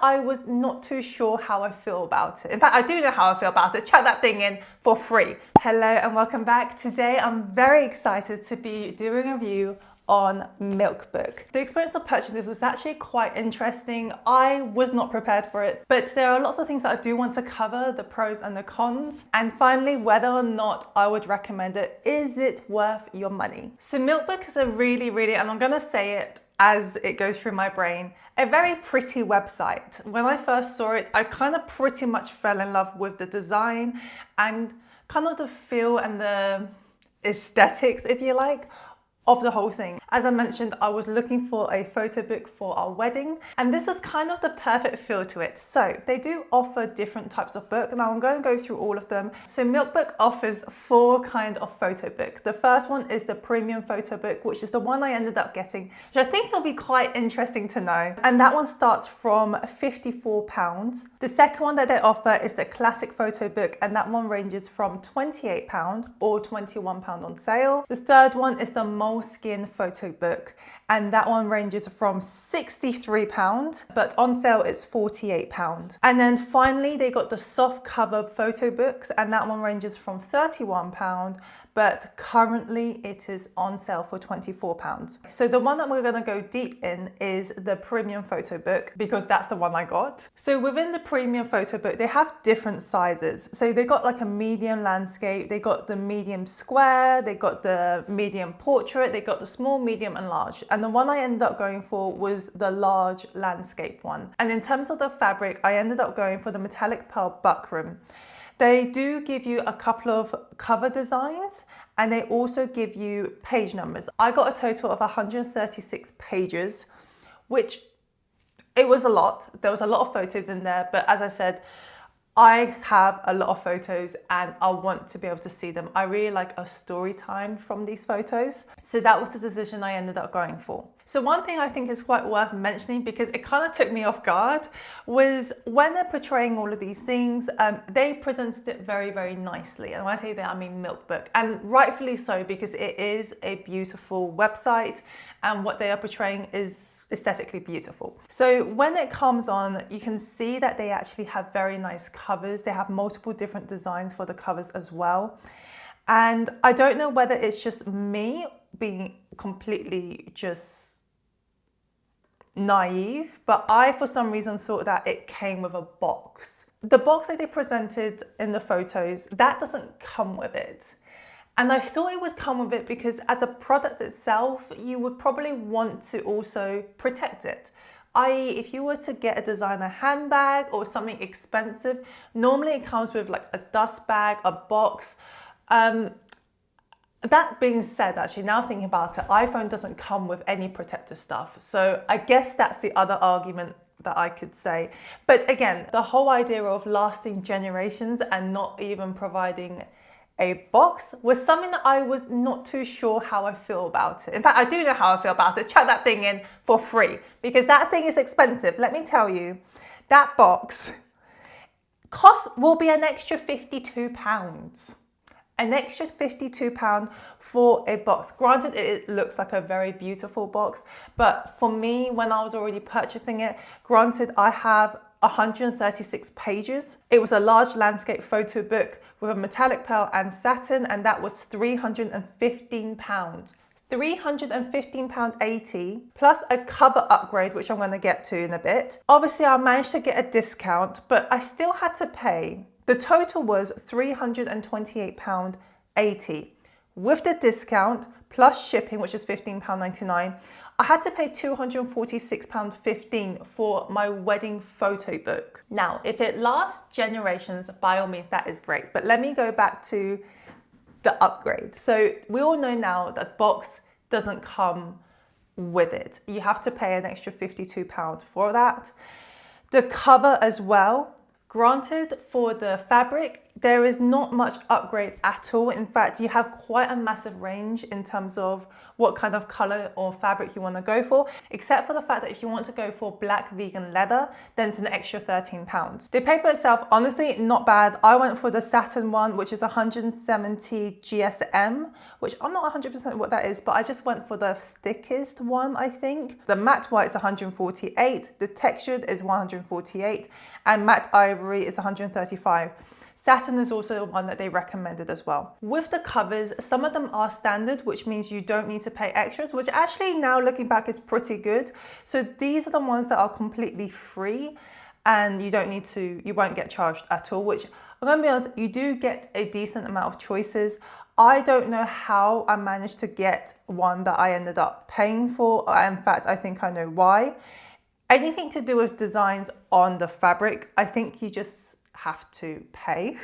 I was not too sure how I feel about it. In fact, I do know how I feel about it. Chuck that thing in for free. Hello and welcome back. Today I'm very excited to be doing a review on Milkbook. The experience of purchasing this was actually quite interesting. I was not prepared for it, but there are lots of things that I do want to cover, the pros and the cons, and finally whether or not I would recommend it. Is it worth your money? So Milkbook is a really, and I'm gonna say it as it goes through my brain, a very pretty website. When I first saw it, I kind of pretty much fell in love with the design and kind of the feel and the aesthetics, if you like, of the whole thing. As I mentioned, I was looking for a photo book for our wedding, and this is kind of the perfect feel to it. So they do offer different types of book. Now I'm going to go through all of them. So Milkbook offers 4 kinds of photo book. The first one is the premium photo book, which is the one I ended up getting, which I think will be quite interesting to know. And that one starts from £54. The second one that they offer is the classic photo book, and that one ranges from £28 or £21 on sale. The third one is the Moleskine photo book, and that one ranges from £63, but on sale it's £48. And then finally they got the soft cover photo books, and that one ranges from £31, but currently it is on sale for £24. So the one that we're going to go deep in is the premium photo book, because that's the one I got. So within the premium photo book, they have different sizes. So they got like a medium landscape, they got the medium square, they got the medium portrait, they got the small, medium and large. And the one I ended up going for was the large landscape one. And in terms of the fabric, I ended up going for the metallic pearl buckram. They do give you a couple of cover designs, and they also give you page numbers. I got a total of 136 pages, which it was a lot. There was a lot of photos in there, but as I said, I have a lot of photos and I want to be able to see them. I really like a story time from these photos. So that was the decision I ended up going for. So one thing I think is quite worth mentioning, because it kind of took me off guard, was when they're portraying all of these things, they presented it very nicely. And when I say that, I mean Milkbook, and rightfully so, because it is a beautiful website and what they are portraying is aesthetically beautiful. So when it comes on, you can see that they actually have very nice covers. They have multiple different designs for the covers as well. And I don't know whether it's just me being completely just naive, but I for some reason thought that it came with a box. The box that they presented in the photos, that doesn't come with it. And I thought it would come with it because as a product itself, you would probably want to also protect it. i.e. if you were to get a designer handbag or something expensive, normally it comes with like a dust bag, a box. That being said, actually, now thinking about it, iPhone doesn't come with any protective stuff. So I guess that's the other argument that I could say. But again, the whole idea of lasting generations and not even providing a box was something that I was not too sure how I feel about it. In fact, I do know how I feel about it. Chuck that thing in for free, because that thing is expensive. Let me tell you, that box will be an extra £52. An extra £52 for a box. Granted, it looks like a very beautiful box, but for me, when I was already purchasing it, granted, I have 136 pages. It was a large landscape photo book with a metallic pearl and satin, and that was £315. £315.80 plus a cover upgrade, which I'm going to get to in a bit. Obviously, I managed to get a discount, but I still had to pay. The total was £328.80. With the discount plus shipping, which is £15.99, I had to pay £246.15 for my wedding photo book. Now, if it lasts generations, by all means, that is great. But let me go back to the upgrade. So we all know now that box doesn't come with it. You have to pay an extra £52 for that. The cover as well. Granted, for the fabric, there is not much upgrade at all. In fact, you have quite a massive range in terms of what kind of color or fabric you want to go for, except for the fact that if you want to go for black vegan leather, then it's an extra £13. The paper itself, honestly, not bad. I went for the satin one, which is 170 GSM, which I'm not 100% what that is, but I just went for the thickest one, I think. The matte white is 148, the textured is 148, and matte ivory is 135. Satin is also the one that they recommended as well. With the covers, some of them are standard, which means you don't need to pay extras, which actually now looking back is pretty good. So these are the ones that are completely free and you won't get charged at all, which I'm gonna be honest, you do get a decent amount of choices. I don't know how I managed to get one that I ended up paying for. In fact, I think I know why. Anything to do with designs on the fabric, I think you just have to pay.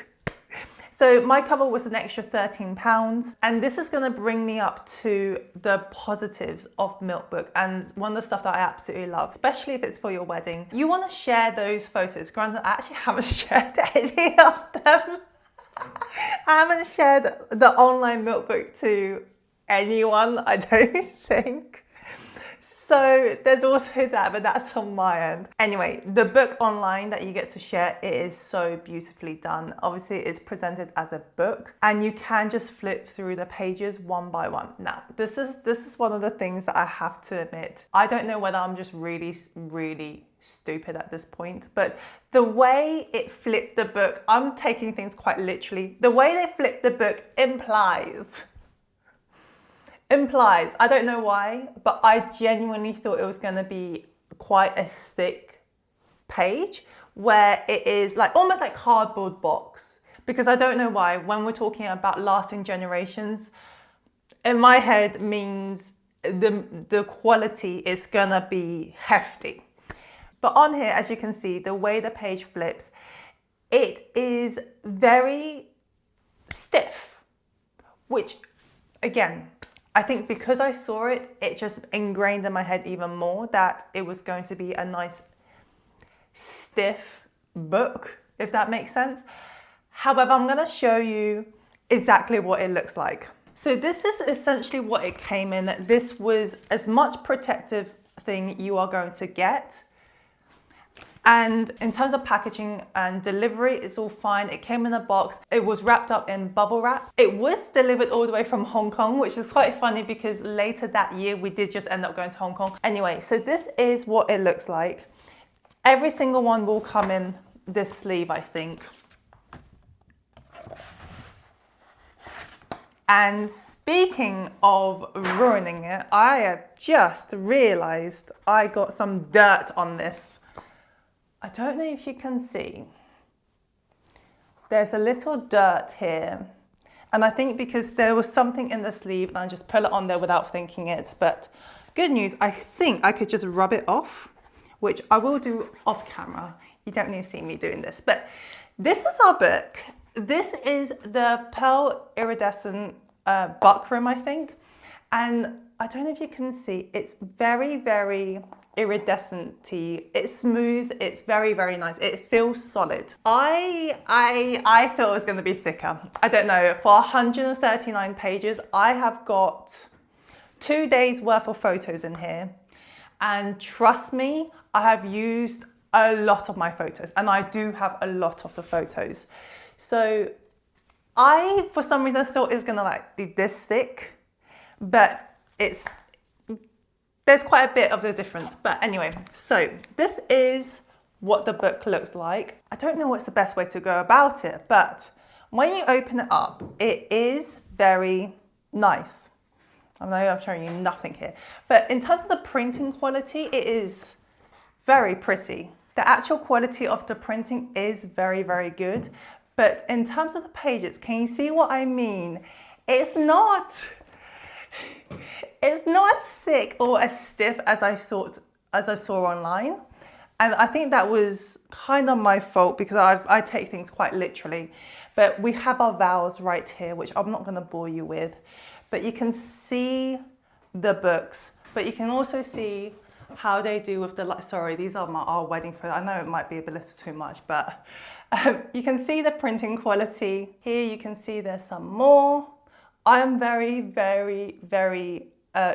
So my cover was an extra £13, and this is going to bring me up to the positives of Milkbook, and one of the stuff that I absolutely love, especially if it's for your wedding. You want to share those photos. Granted, I actually haven't shared any of them. I haven't shared the online Milkbook to anyone, I don't think. So there's also that, but that's on my end. Anyway, the book online that you get to share, it is so beautifully done. Obviously, it's presented as a book and you can just flip through the pages one by one. Now, this is one of the things that I have to admit. I don't know whether I'm just really stupid at this point, but the way it flipped the book, I'm taking things quite literally. The way they flipped the book implies, I don't know why, but I genuinely thought it was going to be quite a thick page where it is like almost like cardboard box, because I don't know why, when we're talking about lasting generations, in my head means the quality is going to be hefty. But on here, as you can see, the way the page flips, it is very stiff, which again, I think because I saw it, it just ingrained in my head even more that it was going to be a nice stiff book, if that makes sense. However, I'm going to show you exactly what it looks like. So this is essentially what it came in. This was as much protective thing you are going to get. And in terms of packaging and delivery, it's all fine. It came in a box. It was wrapped up in bubble wrap. It was delivered all the way from Hong Kong, which is quite funny because later that year, we did just end up going to Hong Kong. Anyway, so this is what it looks like. Every single one will come in this sleeve, I think. And speaking of ruining it, I have just realized I got some dirt on this. I don't know if you can see. There's a little dirt here. And I think because there was something in the sleeve and I just put it on there without thinking it. But good news, I think I could just rub it off, which I will do off camera. You don't need to see me doing this. But this is our book. This is the Pearl Iridescent Buckram, I think. And I don't know if you can see, it's very, very iridescent-y. It's smooth, it's very, very nice. It feels solid. I thought it was gonna be thicker. I don't know, for 139 pages, I have got 2 days worth of photos in here. And trust me, I have used a lot of my photos and I do have a lot of the photos. So I, for some reason, thought it was gonna like be this thick, but there's quite a bit of the difference. But anyway, so this is what the book looks like. I don't know what's the best way to go about it, but when you open it up, it is very nice. I know I'm showing you nothing here, but in terms of the printing quality, it is very pretty. The actual quality of the printing is very, very good. But in terms of the pages, can you see what I mean? It's not as thick or as stiff as I saw online. And I think that was kind of my fault because I take things quite literally. But we have our vowels right here, which I'm not gonna bore you with. But you can see the books, but you can also see how they do with the, sorry, these are our wedding photos. I know it might be a little too much, but you can see the printing quality. Here you can see there's some more. I am very, very, very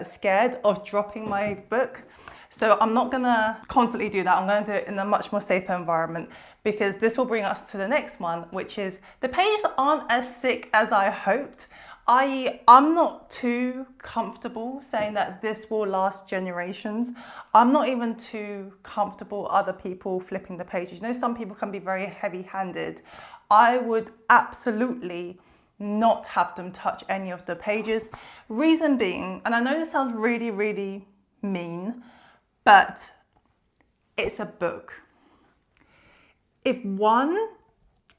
scared of dropping my book. So I'm not gonna constantly do that. I'm gonna do it in a much more safer environment, because this will bring us to the next one, which is the pages aren't as thick as I hoped. I'm not too comfortable saying that this will last generations. I'm not even too comfortable other people flipping the pages. You know, some people can be very heavy-handed. I would absolutely not have them touch any of the pages. Reason being, and I know this sounds really, really mean, but it's a book. If one,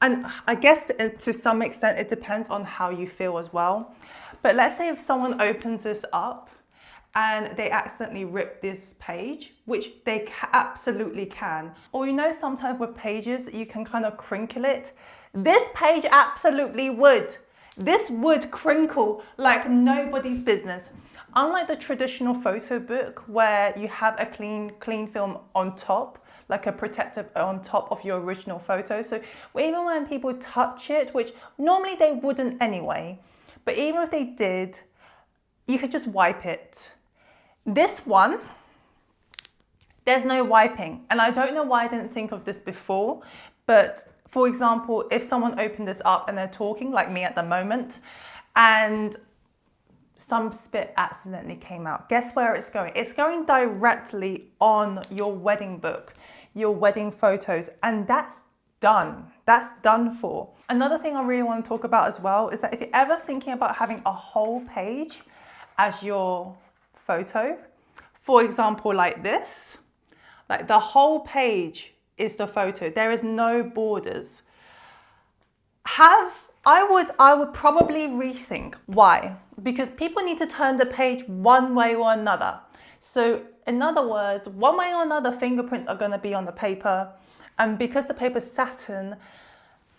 and I guess to some extent it depends on how you feel as well, but let's say if someone opens this up and they accidentally rip this page, which they absolutely can, or you know, sometimes with pages you can kind of crinkle it. This page absolutely would. This would crinkle like nobody's business. Unlike the traditional photo book where you have a clean film on top, like a protective on top of your original photo. So even when people touch it, which normally they wouldn't anyway, but even if they did, you could just wipe it. This one, there's no wiping. And I don't know why I didn't think of this before, but for example, if someone opened this up and they're talking like me at the moment, and some spit accidentally came out, guess where it's going? It's going directly on your wedding book, your wedding photos, and that's done. That's done for. Another thing I really want to talk about as well is that if you're ever thinking about having a whole page as your photo, for example, like this, like the whole page is the photo. There is no borders. I would probably rethink. Why? Because people need to turn the page one way or another. So in other words, one way or another, fingerprints are going to be on the paper. And because the paper's satin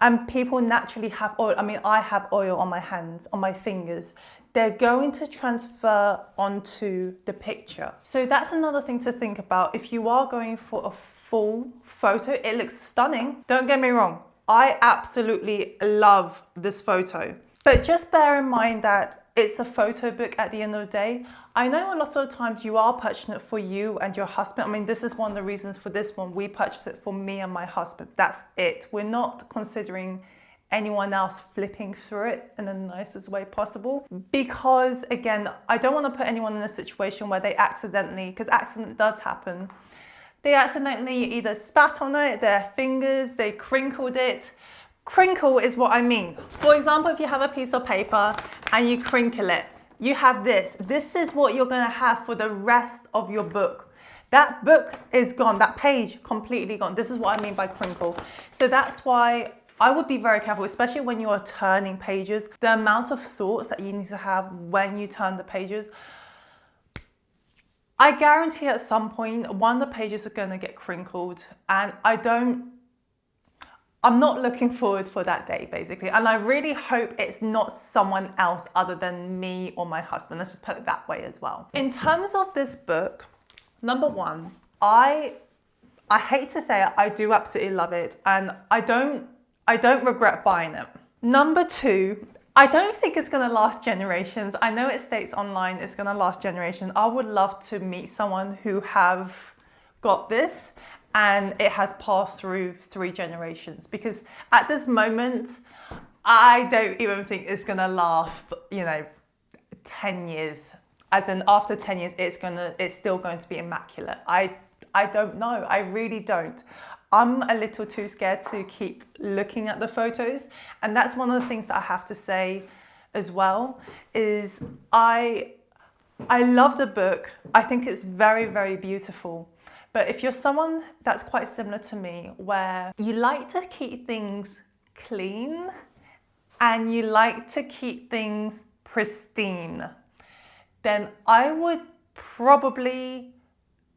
and people naturally have oil, I mean, I have oil on my hands, on my fingers, they're going to transfer onto the picture. So that's another thing to think about. If you are going for a full photo, it looks stunning. Don't get me wrong. I absolutely love this photo. But just bear in mind that it's a photo book at the end of the day. I know a lot of the times you are purchasing it for you and your husband. I mean, this is one of the reasons for this one. We purchased it for me and my husband. That's it. We're not considering anyone else flipping through it in the nicest way possible. Because again, I don't want to put anyone in a situation where they accidentally, because accident does happen, they accidentally either spat on it, their fingers, they crinkled it. Crinkle is what I mean. For example, if you have a piece of paper and you crinkle it, you have this. This is what you're going to have for the rest of your book. That book is gone, that page completely gone. This is what I mean by crinkle. So that's why I would be very careful, especially when you are turning pages. The amount of thoughts that you need to have when you turn the pages. I guarantee at some point, one of the pages are going to get crinkled, and I'm not looking forward for that day, basically. And I really hope it's not someone else other than me or my husband. Let's just put it that way as well. In terms of this book, number one, I hate to say it, I do absolutely love it. And I don't regret buying it. Number two, I don't think it's going to last generations. I know it states online it's going to last generations. I would love to meet someone who have got this and it has passed through 3 generations, because at this moment, I don't even think it's going to last, 10 years. As in after 10 years, it's still going to be immaculate. I don't know. I really don't. I'm a little too scared to keep looking at the photos. And that's one of the things that I have to say as well, is I love the book. I think it's very, very beautiful. But if you're someone that's quite similar to me, where you like to keep things clean and you like to keep things pristine, then I would probably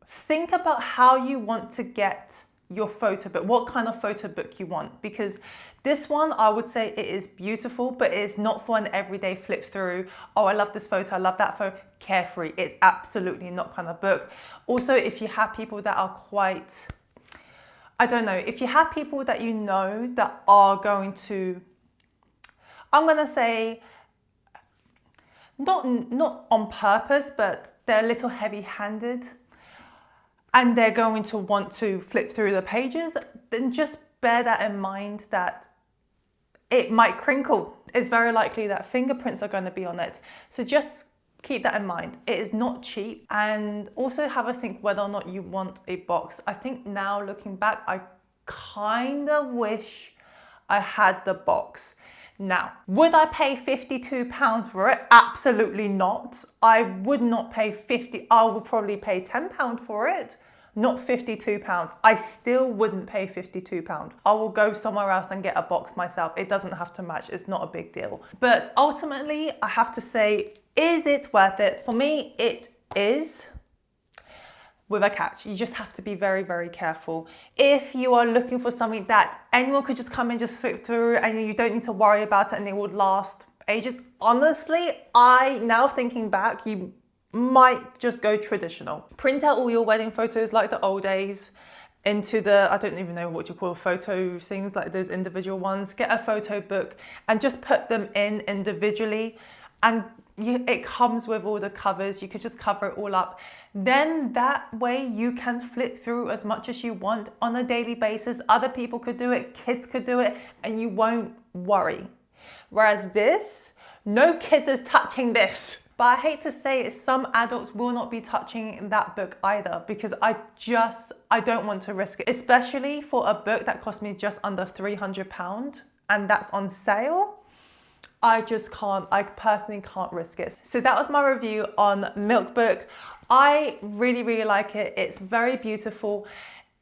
think about how you want to get your photo book, what kind of photo book you want. Because this one, I would say it is beautiful, but it's not for an everyday flip through. Oh, I love this photo, I love that photo. Carefree. It's absolutely not kind of book. Also, if you have people that are quite, I don't know, if you have people that you know that are going to, I'm going to say, not on purpose, but they're a little heavy-handed, and they're going to want to flip through the pages, then just bear that in mind that it might crinkle. It's very likely that fingerprints are going to be on it. So just keep that in mind. It is not cheap. And also have a think whether or not you want a box. I think now looking back, I kind of wish I had the box. Now, would I pay £52 for it? Absolutely not. I would not pay 50. I would probably pay £10 for it, not £52. I still wouldn't pay £52. I will go somewhere else and get a box myself. It doesn't have to match. It's not a big deal. But ultimately, I have to say, is it worth it? For me, it is. With a catch. You just have to be very, very careful. If you are looking for something that anyone could just come and just flip through and you don't need to worry about it and it would last ages, honestly, now thinking back, you might just go traditional. Print out all your wedding photos like the old days into the, I don't even know what you call photo things, like those individual ones. Get a photo book and just put them in individually, and it comes with all the covers. You could just cover it all up. Then that way you can flip through as much as you want on a daily basis. Other people could do it, kids could do it, and you won't worry. Whereas this, no kids is touching this. But I hate to say it, some adults will not be touching that book either, because I don't want to risk it, especially for a book that cost me just under £300 and that's on sale. I personally can't risk it. So that was my review on Milk Book. I really, really like it. It's very beautiful.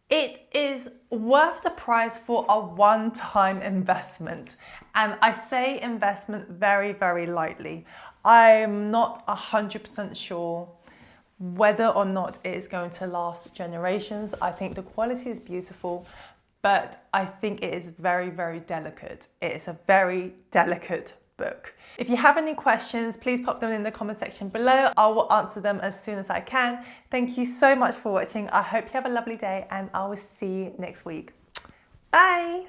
It is worth the price for a one-time investment. And I say investment very, very lightly. I'm not 100% sure whether or not it is going to last generations. I think the quality is beautiful, but I think it is very, very delicate. It is a very delicate book. If you have any questions, please pop them in the comment section below. I will answer them as soon as I can. Thank you so much for watching. I hope you have a lovely day and I will see you next week. Bye.